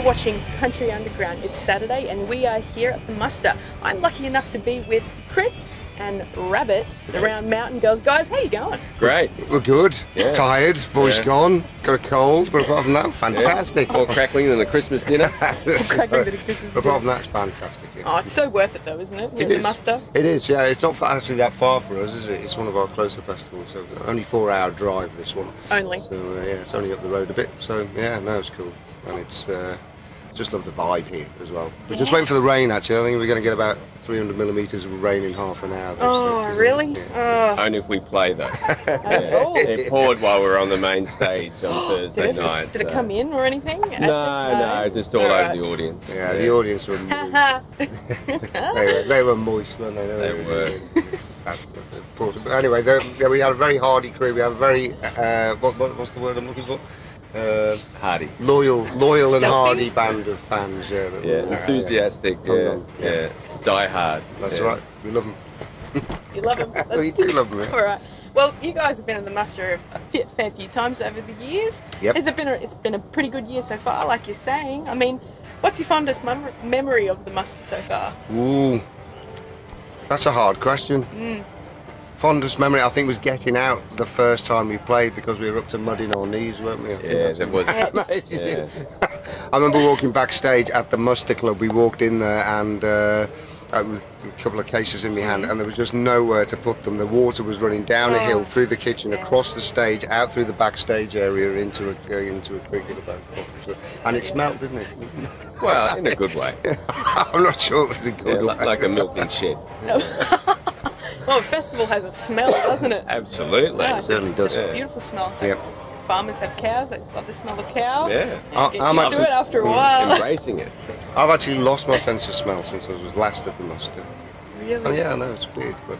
You're watching Country Underground. It's Saturday and we are here at the Muster. I'm lucky enough to be with Chris and Rabbit, the Round Mountain Girls. Guys, how you going? Great. We're good. Yeah. Tired, voice gone, got a cold, but apart from that, fantastic. More crackling than the Christmas dinner. Crackling bit of Christmas apart from that, it's fantastic. Yeah. Oh, it's so worth it though, isn't it? It The is. Muster. It is, yeah. It's not actually that far for us, is it? It's one of our closer festivals, so only 4-hour drive, this one. Only. So, yeah, it's only up the road a bit, so yeah, no, it's cool. And it's, just love the vibe here as well. We're just waiting for the rain, actually. I think we're going to get about 300 millimetres of rain in half an hour. Oh, really? Yeah. Only if we play, though. Oh. It poured while we were on the main stage on Thursday night. Did it come in or anything? No, just all over the audience. Yeah, the audience were they were moist, weren't they? They were. But anyway, we had a very hardy crew. We have a very what's the word I'm looking for? Hardy. Loyal Stealthy? and hardy band of fans. Yeah, Enthusiastic. Yeah. Die hard. That's right. We love them. You love them. We do love them. Yeah. All right. Well, you guys have been in the Muster a fair few times over the years. Yep. It's been a pretty good year so far, like you're saying. I mean, what's your fondest memory of the Muster so far? Ooh, that's a hard question. Fondest memory, I think, was getting out the first time we played because we were up to mud in our knees, weren't we? I think There was. I remember walking backstage at the Muster Club. We walked in there and with a couple of cases in my hand, and there was just nowhere to put them. The water was running down a hill, through the kitchen, across the stage, out through the backstage area into a creek at the back. And it smelled, didn't it? Well, in a good way. I'm not sure it was a good way. Like a milking shed. Well, a festival has a smell, doesn't it? Absolutely. Yeah, It certainly does. It's a beautiful smell. It's like farmers have cows, they love the smell of cow. Yeah. I'm used to it after a while. Embracing it. I've actually lost my sense of smell since I was last at the Muster. Really? And yeah, I know, it's weird, but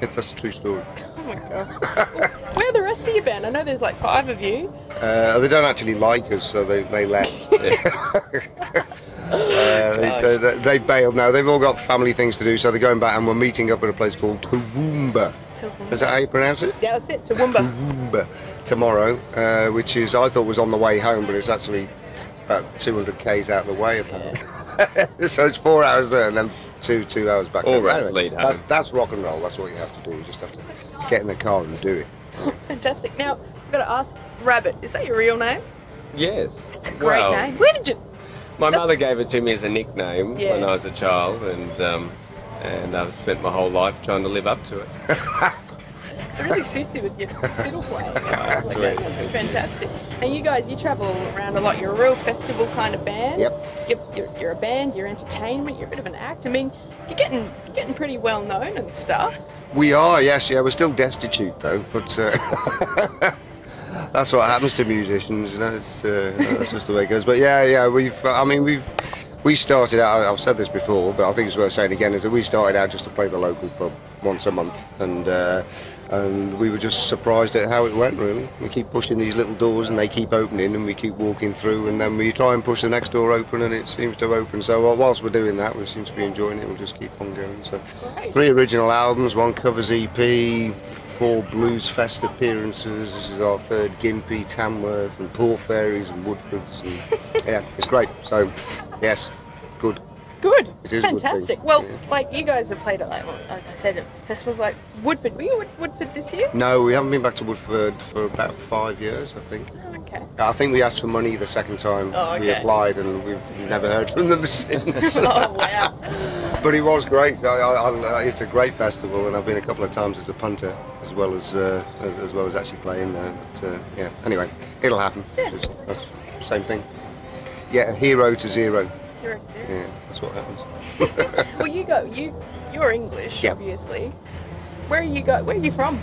that's a true story. Oh my god. Well, where are the rest of your band? I know there's like 5 of you. They don't actually like us, so they left. They bailed now. They've all got family things to do, so they're going back, and we're meeting up at a place called Toowoomba. Is that how you pronounce it? Yeah, that's it, Toowoomba. Toowoomba tomorrow, which is, I thought was on the way home, but it's actually about 200 k's out of the way apparently. So it's 4 hours there and then two hours back. All roads lead home. That's rock and roll. That's what you have to do. You just have to get in the car and do it. Fantastic. Now, I've got to ask, Rabbit, is that your real name? Yes. It's a great name. Where did you... My mother gave it to me as a nickname when I was a child, and I've spent my whole life trying to live up to it. It really suits you with your fiddle playing. That's sweet. That's fantastic. And you guys, you travel around a lot. You're a real festival kind of band. Yep. You're a band. You're entertainment. You're a bit of an act. I mean, you're getting pretty well known and stuff. We are, yes, yeah. We're still destitute though, but that's what happens to musicians, you know. It's that's just the way it goes. But yeah, we started out. I've said this before, but I think it's worth saying again. Is that we started out just to play the local pub once a month, and we were just surprised at how it went. Really, we keep pushing these little doors, and they keep opening, and we keep walking through, and then we try and push the next door open, and it seems to open. So whilst we're doing that, we seem to be enjoying it. We'll just keep on going. So, 3 original albums, 1 covers EP. 4 Blues Fest appearances. This is our 3rd Gympie, Tamworth and Poor Fairies and Woodfords, and yeah, it's great. So yes, good. Good. It is fantastic. Well, like you guys have played at like I said, at festivals like Woodford. Were you at Woodford this year? No, we haven't been back to Woodford for about 5 years, I think. Okay. I think we asked for money the second time we applied, and we've never heard from them since. Oh wow. But it was great. It's a great festival, and I've been a couple of times as a punter, as well as actually playing there. But yeah, anyway, it'll happen. Yeah. That's the same thing. Yeah, 0 to 0. 0 to 0. Yeah, that's what happens. Well, you're English, obviously. Where are you from?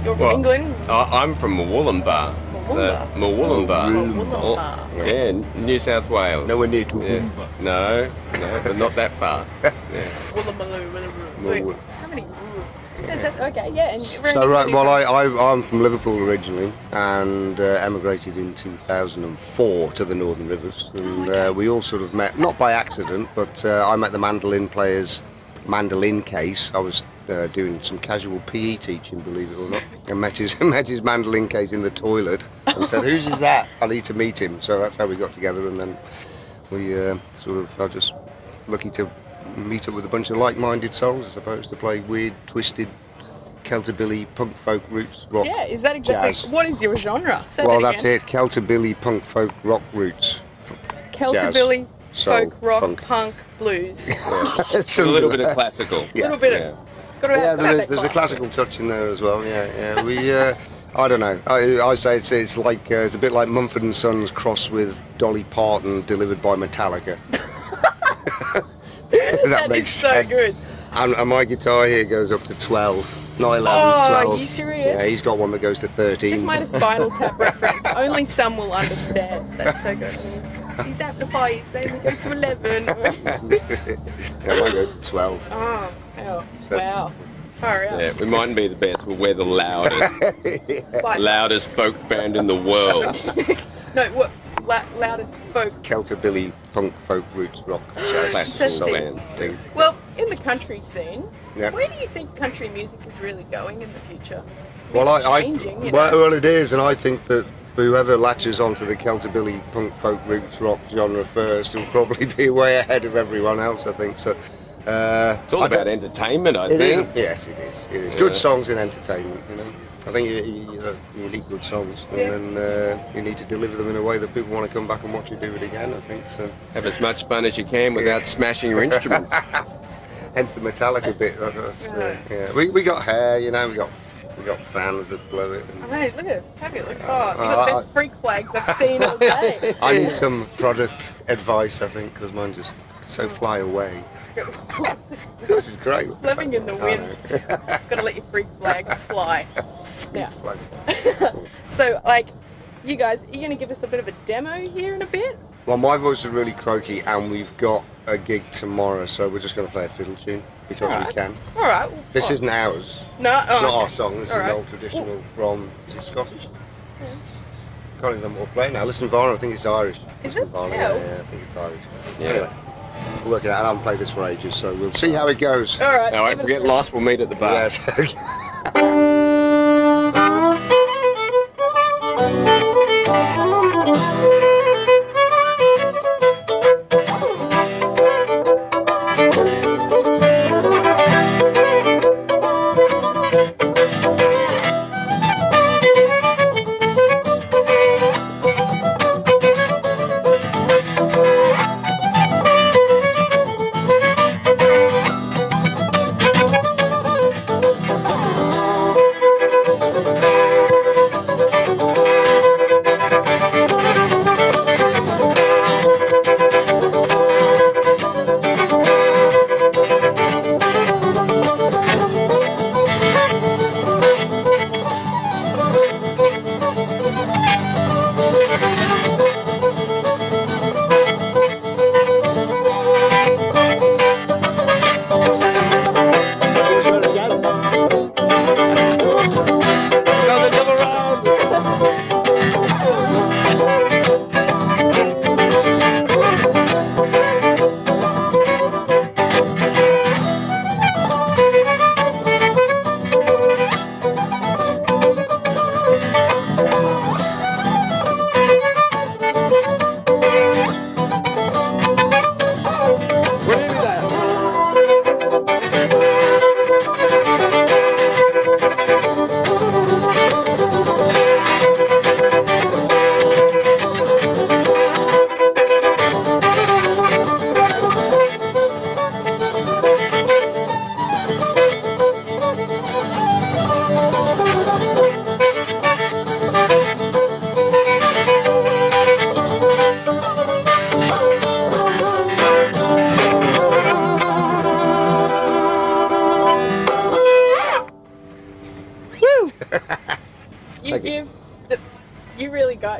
You're from England? I'm from Wollumbar. Wollumbar. Yeah, New South Wales. Nowhere near Toowoomba. No, but not that far. Woolloomooloo. So many. Fantastic. Okay, yeah. And so I'm from Liverpool originally, and emigrated in 2004 to the Northern Rivers, and we all sort of met, not by accident, but I met the mandolin player's mandolin case. I was doing some casual PE teaching, believe it or not, and met his mandolin case in the toilet, and said, "Whose is that? I need to meet him." So that's how we got together, and then We sort of are just lucky to meet up with a bunch of like-minded souls, I suppose, to play weird, twisted, Celtabilly, punk folk roots rock. Yeah, is that exactly jazz. what is your genre? Say Well, that that's it. Celtabilly, punk folk rock roots. Celtabilly, soul, folk, rock, funk. punk, blues. It's a little bit of classical. A little bit of. Yeah, there's a classical touch in there as well. Yeah. We, I don't know. I say it's like it's a bit like Mumford and Sons crossed with Dolly Parton delivered by Metallica. that makes sense. So good. And my guitar here goes up to 12. Not 11, 12. Are you serious? Yeah, he's got one that goes to 13. Just made a Spinal Tap reference. Only some will understand. That's so good. These amplifiers, they only go to 11. Yeah, mine goes to 12. Oh, wow. Far out. Yeah, we mightn't be the best, but we're the loudest folk band in the world. No, what? Loudest folk. Celtabilly, punk folk roots rock jazz Classical band thing. Well, in the country scene, Yeah. where do you think country music is really going in the future? Well, Changing, you know? well, it is, and I think that whoever latches onto the Celtabilly punk folk roots rock genre first will probably be way ahead of everyone else, I think. So It's all about entertainment, I think. Yes, it is. It is. Good songs and entertainment, you know. I think you need good songs, and then you need to deliver them in a way that people want to come back and watch you do it again, I think. So. Have as much fun as you can without smashing your instruments. Hence the Metallica bit. Yeah. We got hair, you know. We got fans that blow it. I mean, look at it, fabulous. Oh, you're the best freak flags I've seen all day. I need some product advice, I think, because mine just so fly away. This is great. Living in the wind. Gotta let your freak flag fly. Yeah. So, like, you guys, are you going to give us a bit of a demo here in a bit? Well, my voice is really croaky, and we've got a gig tomorrow, so we're just going to play a fiddle tune because we can. All right. Well, This isn't ours. No, Not our song. This is an old traditional from Scottish. Yeah. Can't even remember what we're playing now. Listen, Varna, I think it's Irish. Is it? Varna, Yeah. yeah, I think it's Irish. Yeah. Anyway, we'll work it out. I haven't played this for ages, so we'll see how it goes. All right. All right, if we get lost, we'll meet at the bar. Yes.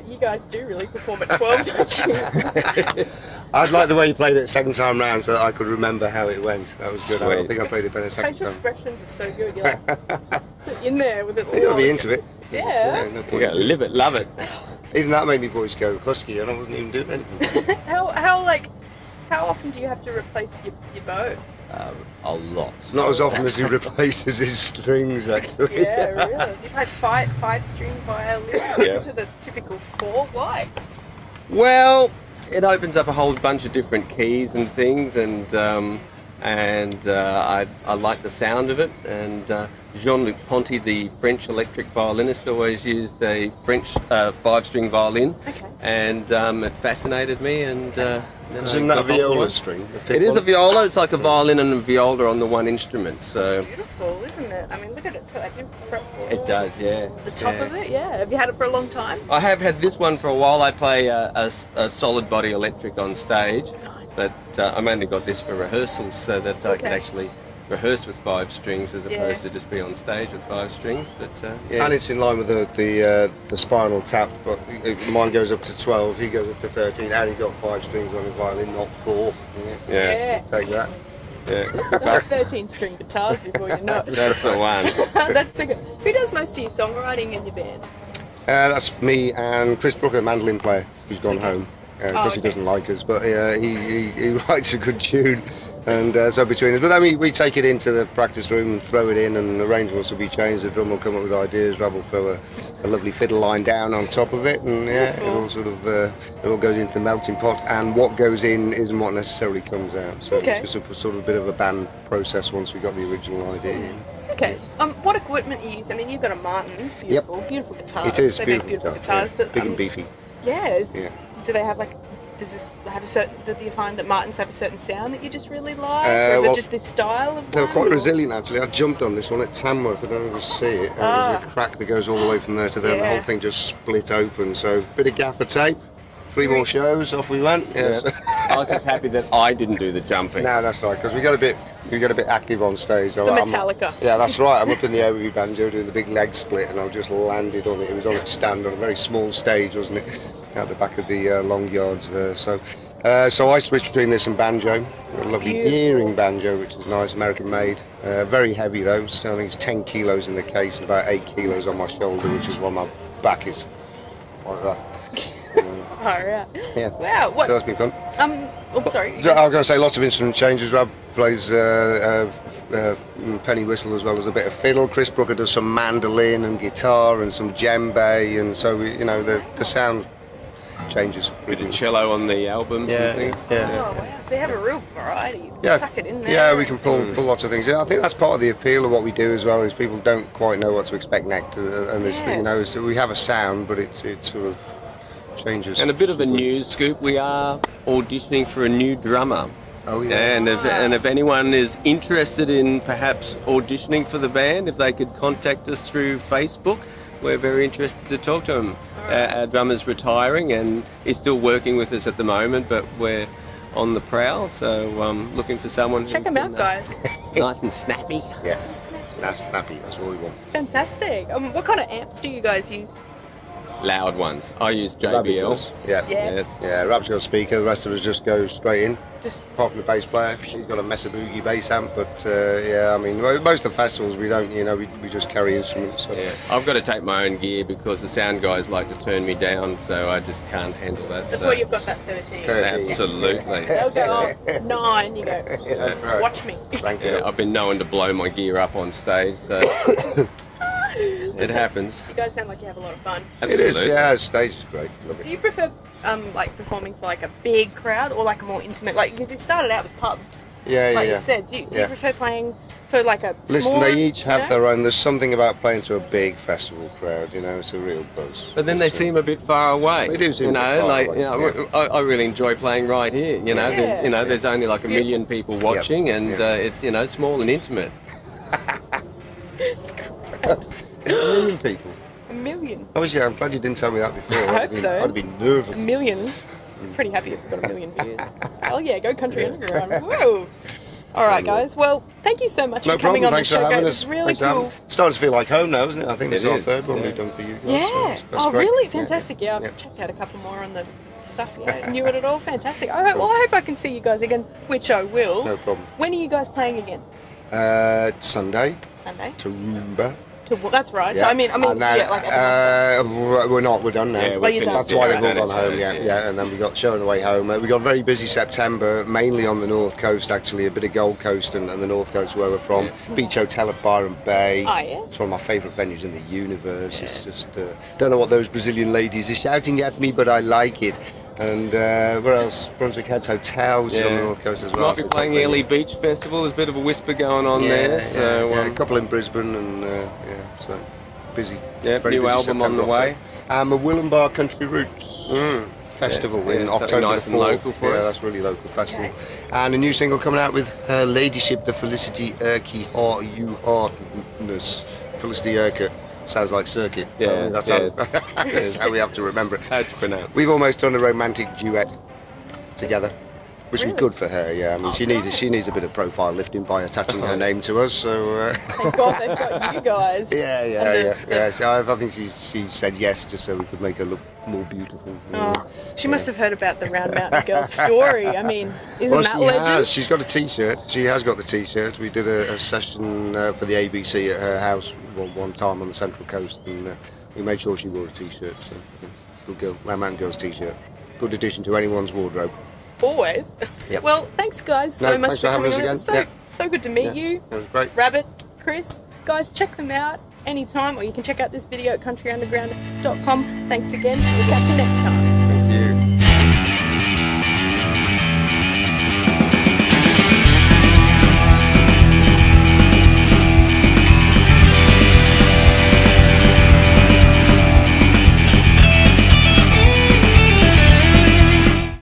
You guys do really perform at 12, don't you? I'd like the way you played it second time round so that I could remember how it went. That was good. I think I played it better second Facial time. expressions are so good. You're like so in there with it. You gotta be into it. Yeah. No You point. gotta live it, love it. Even that made my voice go husky, and I wasn't even doing anything. How often do you have to replace your bow? A lot. Not as often as he replaces his strings, actually. Yeah, really. You've had five string violin to the typical 4. Why? Well, it opens up a whole bunch of different keys and things, and I like the sound of it. And Jean-Luc Ponty, the French electric violinist, always used a French 5-string violin, and it fascinated me. And isn't that a viola string? It is a viola. It's like a violin and a viola on the one instrument. So it's beautiful, isn't it? I mean, look at it. It's got that beautiful fretboard. It does, yeah. The top of it, yeah. Have you had it for a long time? I have had this one for a while. I play a solid body electric on stage, but I mainly got this for rehearsals so that I could actually rehearse with 5 strings as opposed to just be on stage with 5 strings. But yeah. And it's in line with the Spinal Tap, but mine goes up to 12, he goes up to 13, and he's got 5 strings on his violin, not 4. Yeah. Take that. Yeah. 13-string guitars before you know it. That's the one. That's so good. Who does most of your songwriting in your band? That's me and Chris Brooker, the mandolin player, who's gone home. Because he doesn't like us, but he writes a good tune, and so between us. But then we take it into the practice room and throw it in, and arrangements will be changed. The drum will come up with ideas. Rob will throw a lovely fiddle line down on top of it, and it all sort of it all goes into the melting pot. And what goes in isn't what necessarily comes out. So it's just a sort of a bit of a band process once we got the original idea in. Okay. What equipment you use? I mean, you've got a Martin. Beautiful, beautiful guitars. It is they beautiful, make beautiful guitars, but big and beefy. Yes. Yeah. Do they have does this have a certain, do you find that Martins have a certain sound that you just really like? Or is it just this style of They're quite resilient actually. I jumped on this one at Tamworth, I don't know if you see it. There's a crack that goes all the way from there to there, and the whole thing just split open. So, bit of gaffer tape, 3 more shows, off we went. Yes. I was just happy that I didn't do the jumping. No, that's right, because we got a bit active on stage. It's the Metallica. Yeah, that's right. I'm up in the air with my banjo doing the big leg split, and I just landed on it. It was on its stand on a very small stage, wasn't it? Out the back of the long yards there. So I switched between this and banjo. Got a lovely Deering banjo, which is nice, American made. Very heavy though. So I think it's 10 kilos in the case and about 8 kilos on my shoulder, which is why my back is like that. Alright. Yeah. Wow. What? So that's been fun. Sorry. So I was going to say lots of instrument changes. Rob plays penny whistle as well as a bit of fiddle. Chris Brooker does some mandolin and guitar and some djembe, and so the sound changes. A bit of cello on the albums and things. Oh wow! So you have a real variety. Suck it in there. Yeah, we can pull lots of things. I think that's part of the appeal of what we do as well. Is people don't quite know what to expect next, and there's so we have a sound, but it's sort of changes. And a bit of a news scoop: we are auditioning for a new drummer. Oh yeah. And if anyone is interested in perhaps auditioning for the band, if they could contact us through Facebook, we're very interested to talk to him. Our drummer's retiring and he's still working with us at the moment, but we're on the prowl, so looking for someone. Check him out, guys. Nice and snappy. Yeah, that's snappy. That's what we want. Fantastic. What kind of amps do you guys use? Loud ones. I use JBL. Yeah, Rab's got a speaker. The rest of us just go straight in. Apart from the bass player, he's got a Mesa Boogie bass amp. But I mean, most of the festivals we don't. We just carry instruments. So. Yeah, I've got to take my own gear because the sound guys like to turn me down, so I just can't handle that. That's why you've got that 13. Absolutely. They'll go 9. You go. That's right. Watch me. I've been known to blow my gear up on stage, so. It happens. You guys sound like you have a lot of fun. Absolutely. It is, yeah. Stage is great. Do you prefer like performing for like a big crowd or like a more intimate? Like because you started out with pubs. Like you said, do you prefer playing for like a? Listen, smaller, they each have their own. There's something about playing to a big festival crowd. It's a real buzz. But then they seem a bit far away. They do seem a bit far away. I really enjoy playing right here. There's only like 1 million people watching, and it's small and intimate. It's great. 1 million people. 1 million. Obviously, I'm glad you didn't tell me that before. I hope so. I'd have been nervous. 1 million. I'm pretty happy if you've got 1 million views. Oh yeah, go country underground. Whoa. All right, guys. Well, thank you so much for coming on the show. It's really cool. It's starting to feel like home now, isn't it? I think this is our third one we've done for you guys. Yeah. So that's great. Really? Fantastic. Yeah, I've checked out a couple more on the stuff. Yeah, knew it at all. Fantastic. I hope I can see you guys again, which I will. No problem. When are you guys playing again? Sunday. Sunday. Toowoomba. That's right. So I mean, we're not. We're done now. Yeah, that's why they've all gone home. Yeah. And then we got show on the way home. We got a very busy September, mainly on the north coast. Actually, a bit of Gold Coast and the north coast where we're from. Beach Hotel at Byron Bay. Oh yeah. It's one of my favourite venues in the universe. It's just don't know what those Brazilian ladies are shouting at me, but I like it. And where else? Brunswick Heads Hotel, which is on the north coast as well. Might be playing Airlie Beach Festival. There's a bit of a whisper going on there. So a couple in Brisbane, and so busy. Yeah, very new busy album September, on the way. A Willenbar Country Roots Festival in October nice the 4th. and local for us. That's really local festival. And a new single coming out with Her Ladyship, the Felicity Urquhart, Heartness. Felicity Urquhart. Sounds like circuit. Yeah, that's how we have to remember it. How to pronounce. We've almost done a romantic duet together, which is good for her. Yeah, I mean, she needs a bit of profile lifting by attaching her name to us. So thank God they've got you guys. Yeah. So I think she said yes just so we could make her look more beautiful. She must have heard about the Round Mountain Girls story. I mean, isn't that legend? She's got a T-shirt. She has got the T-shirt. We did a session for the ABC at her house one time on the Central Coast, and we made sure she wore a T-shirt. So, good girl, Round Mountain Girls T-shirt. Good addition to anyone's wardrobe. Always. Yep. Well, thanks guys so much thanks for having us again. So good to meet you. That was great. Rabbit, Chris, guys, check them out anytime, or you can check out this video at countryunderground.com. Thanks again. We'll catch you next time. Thank you.